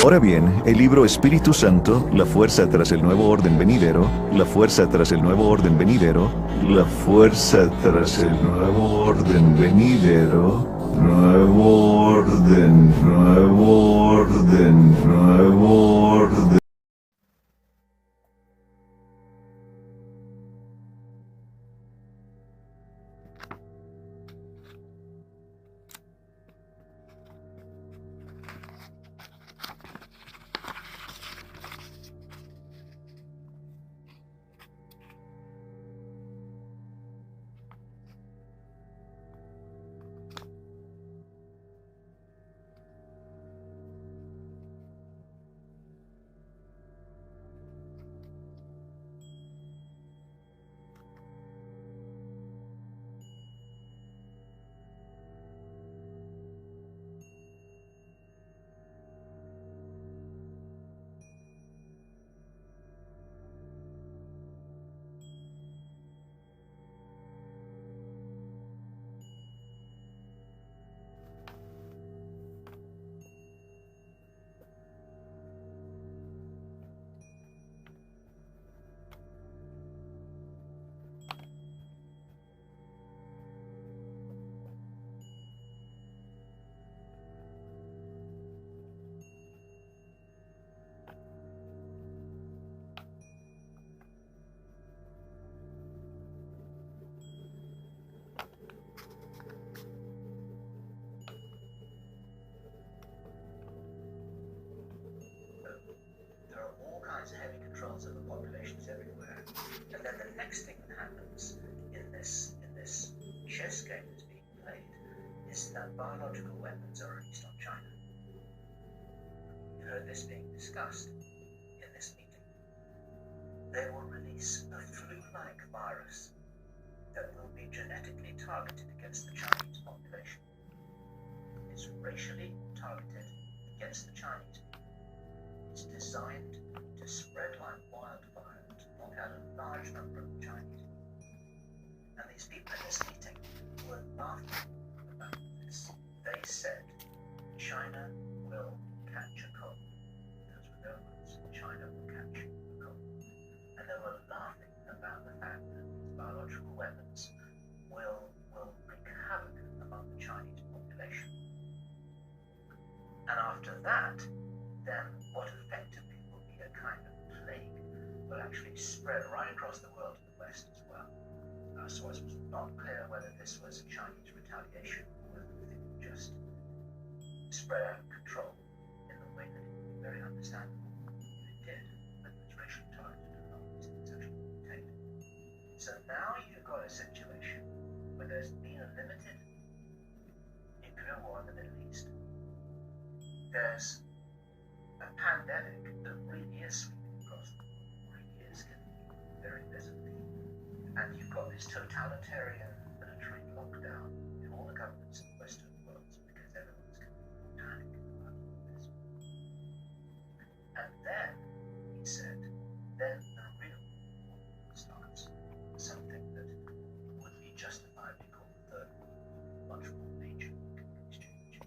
Ahora bien, el libro Espíritu Santo, la fuerza tras el nuevo orden venidero, la fuerza tras el nuevo orden venidero, la fuerza tras el nuevo orden venidero, nuevo orden, nuevo orden, nuevo orden. There are all kinds of heavy controls over populations everywhere. And then the next thing that happens in this chess game that's being played is that biological weapons are released on China. You heard this being discussed in this meeting. They will release a flu-like virus that will be genetically targeted against the Chinese population. It's racially targeted against the Chinese people. It's designed to spread like wildfire and to knock out a large number of Chinese people. And these people in this meeting were laughing about this. They said China will catch a cold. Those were their words. China will catch a cold. And they were laughing about the fact that these biological weapons will wreak havoc among the Chinese population. And after that, then what effectively will be a kind of plague will actually spread right across the world to the West as well. So it was not clear whether this was a Chinese retaliation or whether the thing would just spread out of control in the way that it would be very understandable if it did, whether it's racially targeted or not, these things actually mutate. So now you've got a situation where there's been a limited nuclear war in the Middle East. There's a pandemic that really is sweeping across the world, really is hitting people very visibly. And you've got this totalitarian military lockdown in all the governments in the Western world because everyone's going to panic about all this. And then, he said, then the real war starts. Something that would be justifiably called the Third World War, much more major exchange.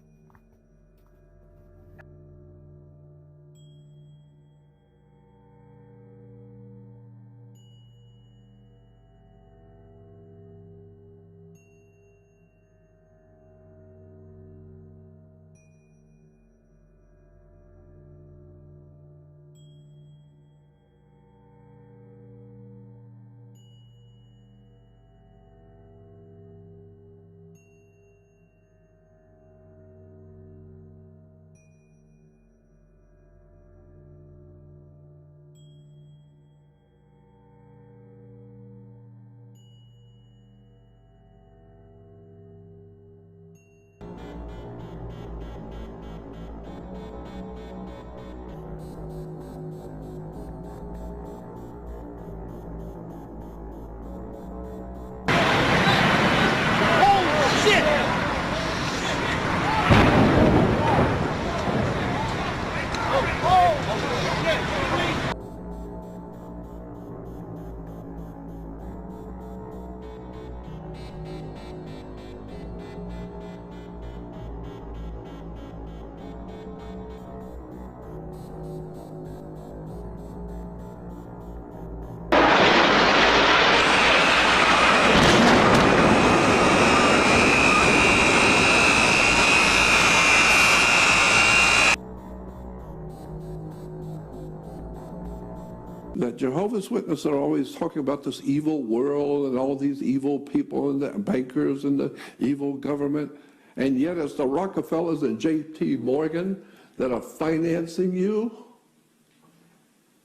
That Jehovah's Witnesses are always talking about this evil world and all these evil people and the bankers and the evil government, and yet it's the Rockefellers and J.P. Morgan that are financing you.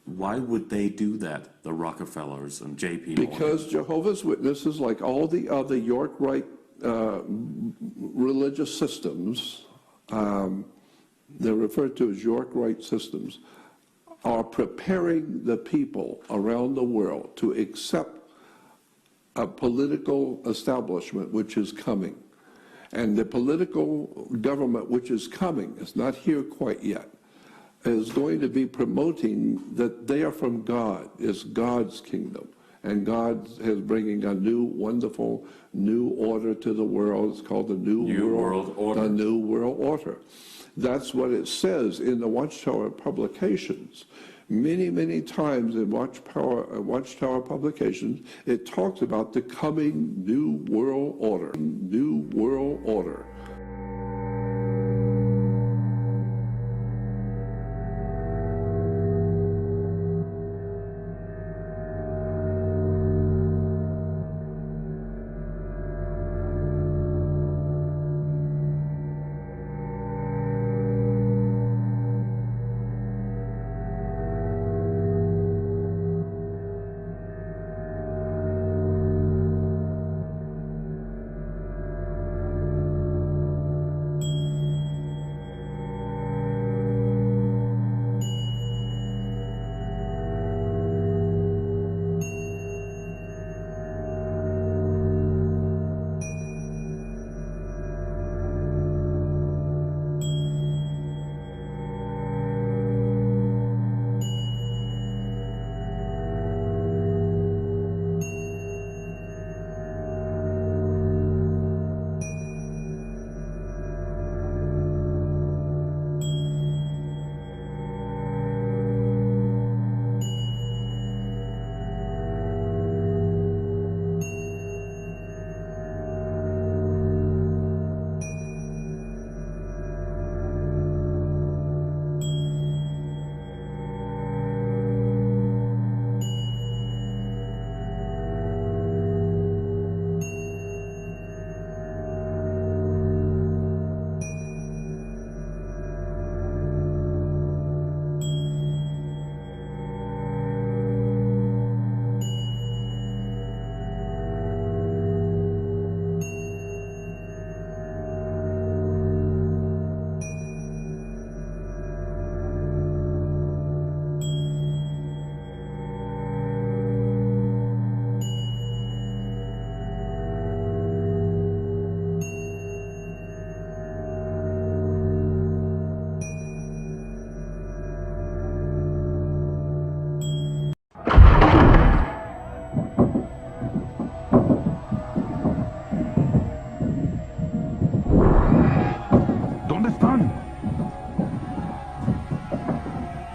Why would they do that, the Rockefellers and J.P. Morgan? Because Jehovah's Witnesses, like all the other York Rite religious systems, they're referred to as York Rite systems, are preparing the people around the world to accept a political establishment which is coming. And the political government which is coming, it's not here quite yet, is going to be promoting that they are from God. It's God's kingdom. And God is bringing a new, wonderful, new order to the world. It's called the New World Order. The New World Order. That's what it says in the Watchtower publications. Many, many times in Watchtower publications, it talks about the coming New World Order. New World Order.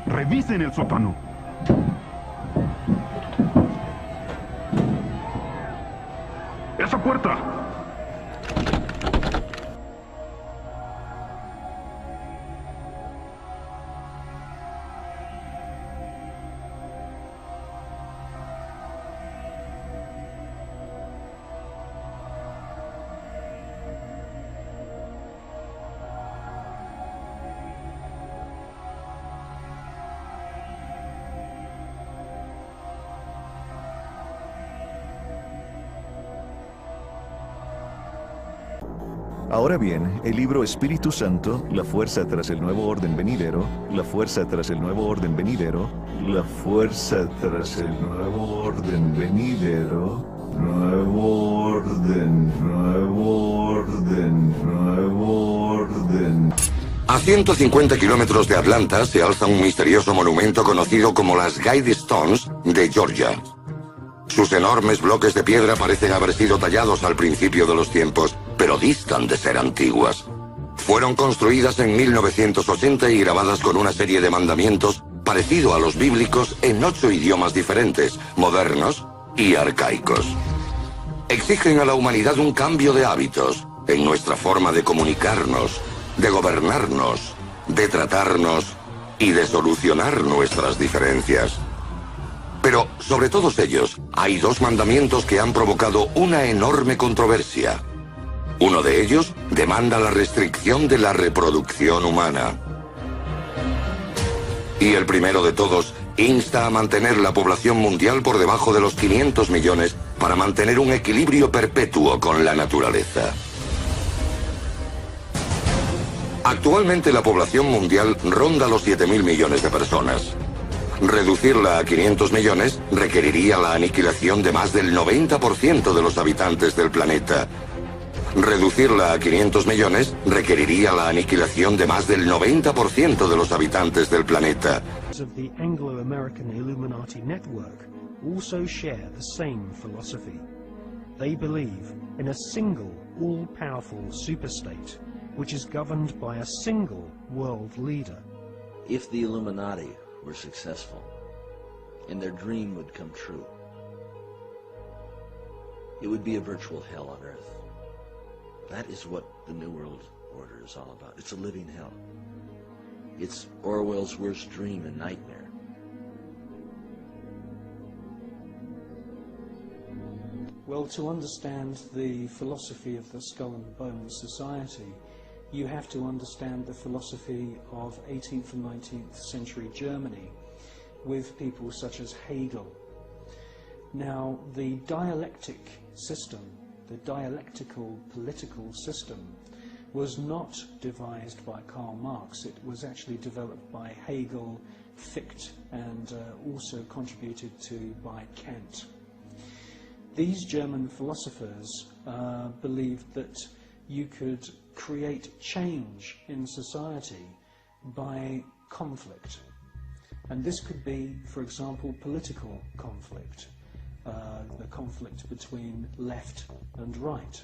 Revisen el sótano. ¡Esa puerta! Ahora bien, el libro Espíritu Santo, la fuerza tras el nuevo orden venidero, la fuerza tras el nuevo orden venidero, la fuerza tras el nuevo orden venidero, nuevo orden, nuevo orden, nuevo orden. A 150 kilómetros de Atlanta se alza un misterioso monumento conocido como las Guide Stones de Georgia. Sus enormes bloques de piedra parecen haber sido tallados al principio de los tiempos, pero distan de ser antiguas. Fueron construidas en 1980 y grabadas con una serie de mandamientos parecido a los bíblicos en 8 idiomas diferentes, modernos y arcaicos. Exigen a la humanidad un cambio de hábitos en nuestra forma de comunicarnos, de gobernarnos, de tratarnos y de solucionar nuestras diferencias. Pero sobre todos ellos, hay dos mandamientos que han provocado una enorme controversia. Uno de ellos demanda la restricción de la reproducción humana. Y el primero de todos insta a mantener la población mundial por debajo de los 500 millones para mantener un equilibrio perpetuo con la naturaleza. Actualmente la población mundial ronda los 7.000 millones de personas. Reducirla a 500 millones requeriría la aniquilación de más del 90% de los habitantes del planeta. Reducirla a 500 millones requeriría la aniquilación de más del 90% de los habitantes del planeta. Of the Anglo-American Illuminati network also share the same philosophy. They believe in a single, all-powerful superstate, which is governed by a single world leader. If the Illuminati were successful, and their dream would come true, it would be a virtual hell on Earth. That is what the New World Order is all about. It's a living hell. It's Orwell's worst dream and nightmare. Well, to understand the philosophy of the Skull and Bones Society, you have to understand the philosophy of 18th and 19th century Germany with people such as Hegel. Now, the dialectic system, the dialectical political system, was not devised by Karl Marx. It was actually developed by Hegel, Fichte, and also contributed to by Kant. These German philosophers believed that you could create change in society by conflict. And this could be, for example, political conflict, the conflict between left and right.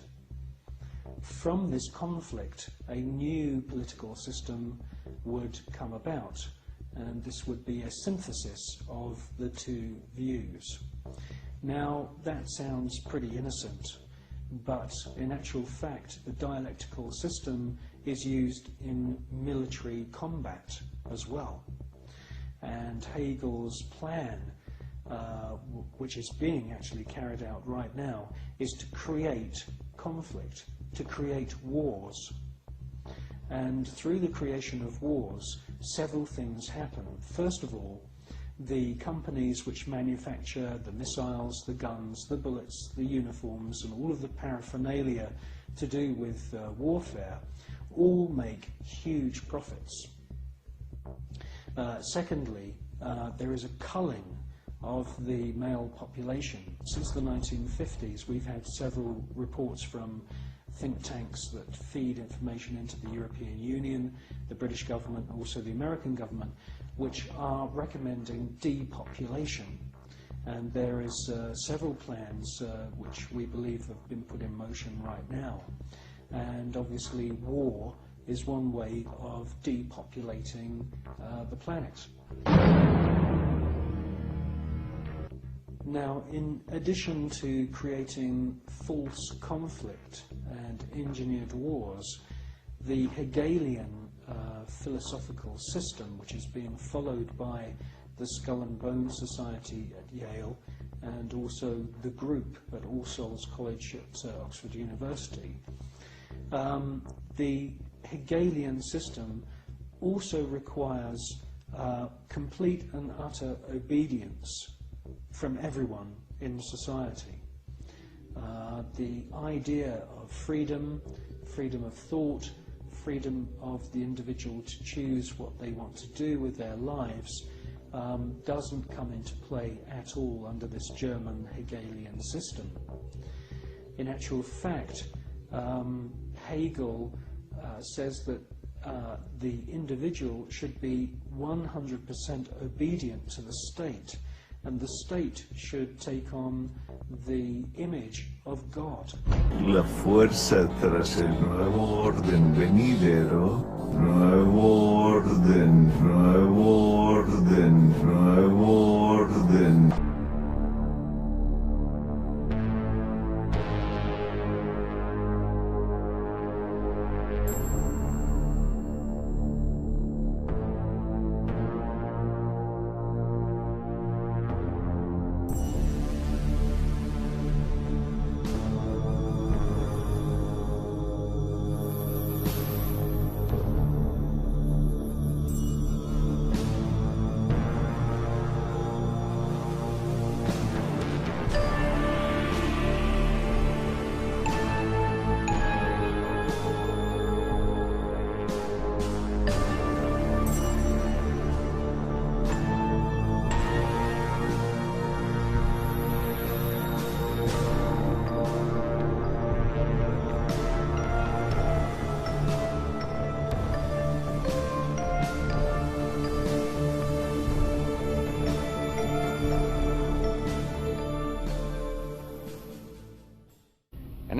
From this conflict, a new political system would come about, and this would be a synthesis of the two views. Now, that sounds pretty innocent, but in actual fact, the dialectical system is used in military combat as well. And Hegel's plan, which is being actually carried out right now, is to create conflict, to create wars. And through the creation of wars, several things happen. First of all, the companies which manufacture the missiles, the guns, the bullets, the uniforms, and all of the paraphernalia to do with warfare, all make huge profits. Secondly, there is a culling of the male population. Since the 1950s, we've had several reports from think tanks that feed information into the European Union, the British government, and also the American government, which are recommending depopulation. And there is several plans which we believe have been put in motion right now. And obviously war is one way of depopulating the planet. Now, in addition to creating false conflict and engineered wars, the Hegelian philosophical system, which is being followed by the Skull and Bones Society at Yale and also the group at All Souls College at Oxford University, the Hegelian system also requires complete and utter obedience from everyone in society. The idea of freedom, freedom of thought, freedom of the individual to choose what they want to do with their lives doesn't come into play at all under this German Hegelian system. In actual fact, Hegel says that the individual should be 100% obedient to the state, and the state should take on the image of God. La fuerza tras el nuevo orden venidero, nuevo orden, nuevo orden, nuevo orden.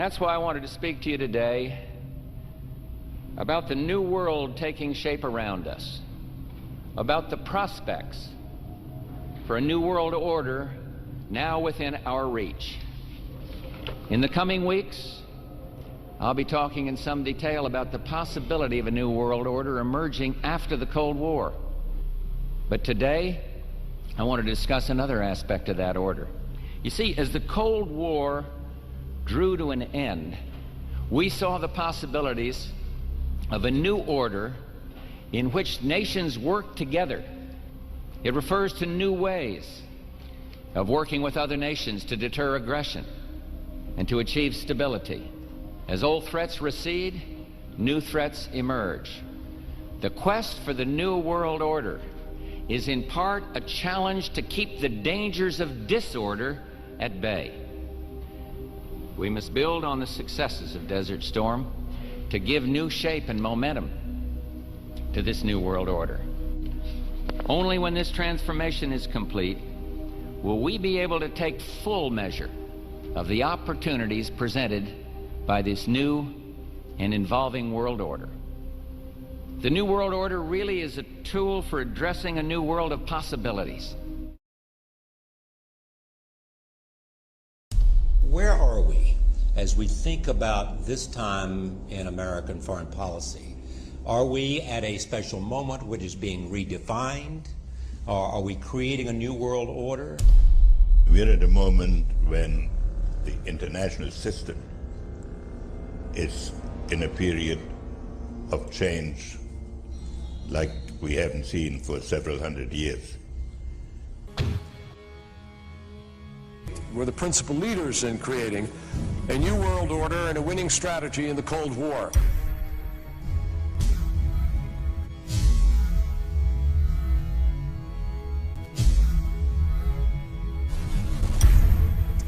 that's why I wanted to speak to you today about the new world taking shape around us, about the prospects for a new world order now within our reach. In the coming weeks, I'll be talking in some detail about the possibility of a new world order emerging after the Cold War. But today, I want to discuss another aspect of that order. You see, as the Cold War drew to an end, we saw the possibilities of a new order in which nations work together. It refers to new ways of working with other nations to deter aggression and to achieve stability. As old threats recede, new threats emerge. The quest for the new world order is in part a challenge to keep the dangers of disorder at bay. We must build on the successes of Desert Storm to give new shape and momentum to this new world order. Only when this transformation is complete will we be able to take full measure of the opportunities presented by this new and evolving world order. The new world order really is a tool for addressing a new world of possibilities. Where are we as we think about this time in American foreign policy? Are we at a special moment which is being redefined? Or are we creating a new world order? We're at a moment when the international system is in a period of change like we haven't seen for several hundred years. We're the principal leaders in creating a new world order and a winning strategy in the Cold War.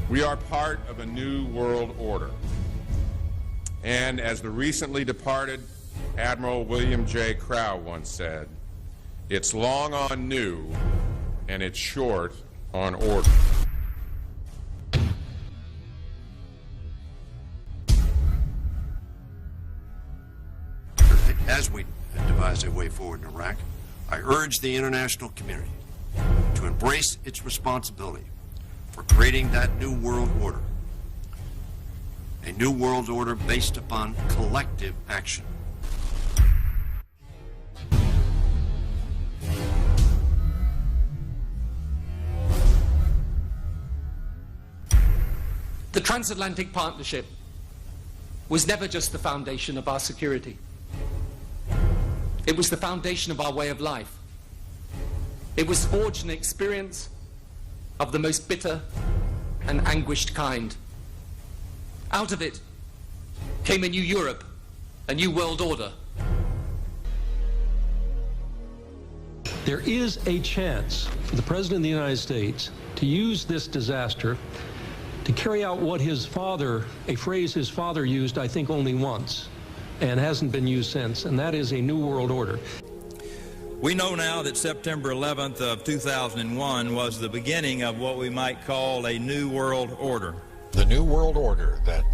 We are part of a new world order. And as the recently departed Admiral William J. Crowe once said, it's long on new and it's short on order. As we devise a way forward in Iraq, I urge the international community to embrace its responsibility for creating that new world order, a new world order based upon collective action. The transatlantic partnership was never just the foundation of our security. It was the foundation of our way of life. It was forged an experience of the most bitter and anguished kind. Out of it came a new Europe, a new world order. There is a chance for the President of the United States to use this disaster to carry out what his father, a phrase his father used, I think, only once, and hasn't been used since, and that is a new world order. We know now that September 11th of 2001 was the beginning of what we might call a new world order. The new world order that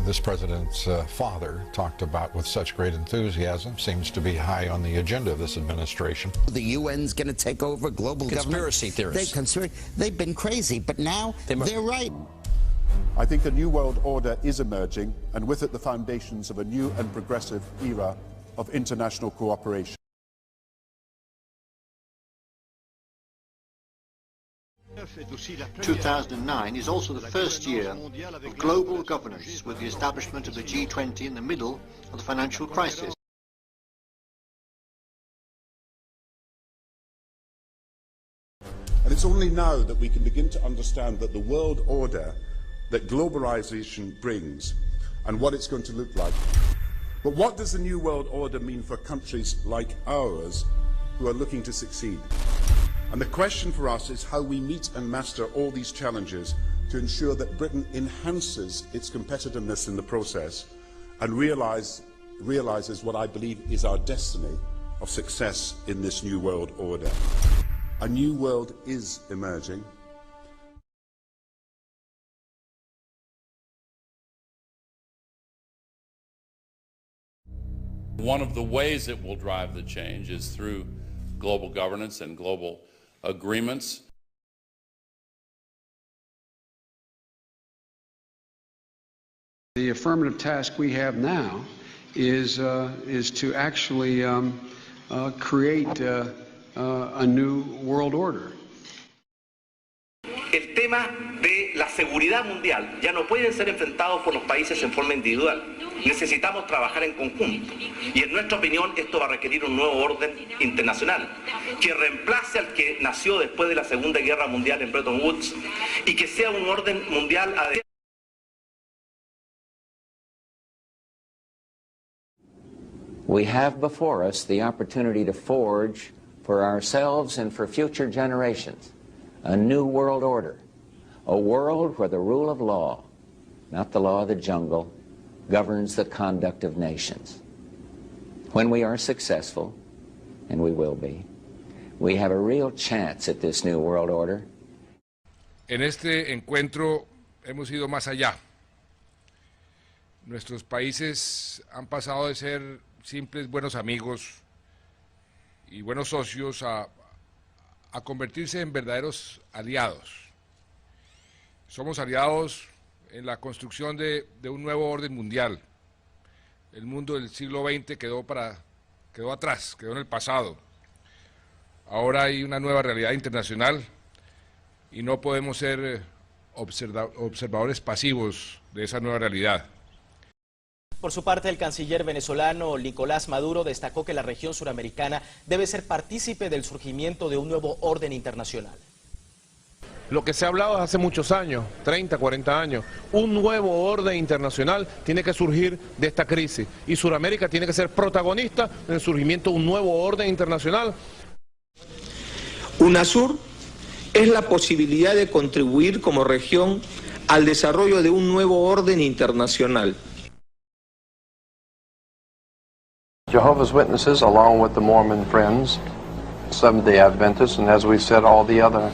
this president's father talked about with such great enthusiasm seems to be high on the agenda of this administration. The UN's going to take over global Conspiracy theorists. They've been crazy, but now they're right. I think a new world order is emerging, and with it the foundations of a new and progressive era of international cooperation. 2009 is also the first year of global governance, with the establishment of the G20 in the middle of the financial crisis. And it's only now that we can begin to understand that the world order that globalization brings and what it's going to look like. But what does the new world order mean for countries like ours who are looking to succeed? And the question for us is how we meet and master all these challenges to ensure that Britain enhances its competitiveness in the process and realizes what I believe is our destiny of success in this new world order. A new world is emerging. One of the ways it will drive the change is through global governance and global agreements. The affirmative task we have now is to actually create a new world order. El tema de la seguridad mundial ya no pueden ser enfrentados por los países en forma individual. Necesitamos trabajar en conjunto. Y en nuestra opinión esto va a requerir un nuevo orden internacional que reemplace al que nació después de la Segunda Guerra Mundial en Bretton Woods y que sea un orden mundial adecuado. We have before us the opportunity to forge for ourselves and for future generations a new world order, a world where the rule of law, not the law of the jungle, governs the conduct of nations. When we are successful, and we will be, we have a real chance at this new world order. En este encuentro hemos ido más allá. Nuestros países han pasado de ser simples buenos amigos y buenos socios a convertirse en verdaderos aliados. Somos aliados en la construcción de un nuevo orden mundial. El mundo del siglo XX quedó atrás, quedó en el pasado. Ahora hay una nueva realidad internacional y no podemos ser observadores pasivos de esa nueva realidad. Por su parte, el canciller venezolano Nicolás Maduro destacó que la región suramericana debe ser partícipe del surgimiento de un nuevo orden internacional. Lo que se ha hablado hace muchos años, 30, 40 años, un nuevo orden internacional tiene que surgir de esta crisis y Sudamérica tiene que ser protagonista en el surgimiento de un nuevo orden internacional. UNASUR es la posibilidad de contribuir como región al desarrollo de un nuevo orden internacional. Jehovah's Witnesses, along with the Mormon Friends, Seventh-day Adventists, and as we've said, all the other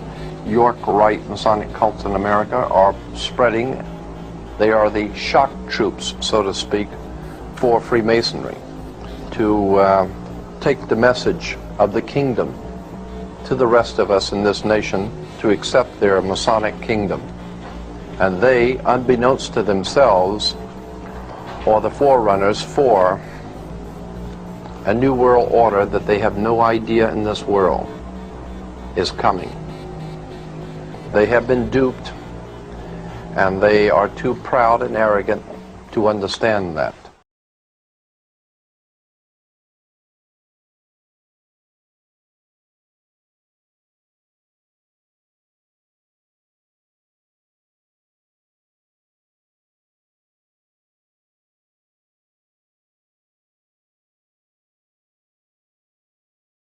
York Rite Masonic cults in America are spreading. They are the shock troops, so to speak, for Freemasonry, to take the message of the kingdom to the rest of us in this nation, to accept their Masonic kingdom. And they, unbeknownst to themselves, are the forerunners for a new world order that they have no idea in this world is coming. They have been duped, and they are too proud and arrogant to understand that.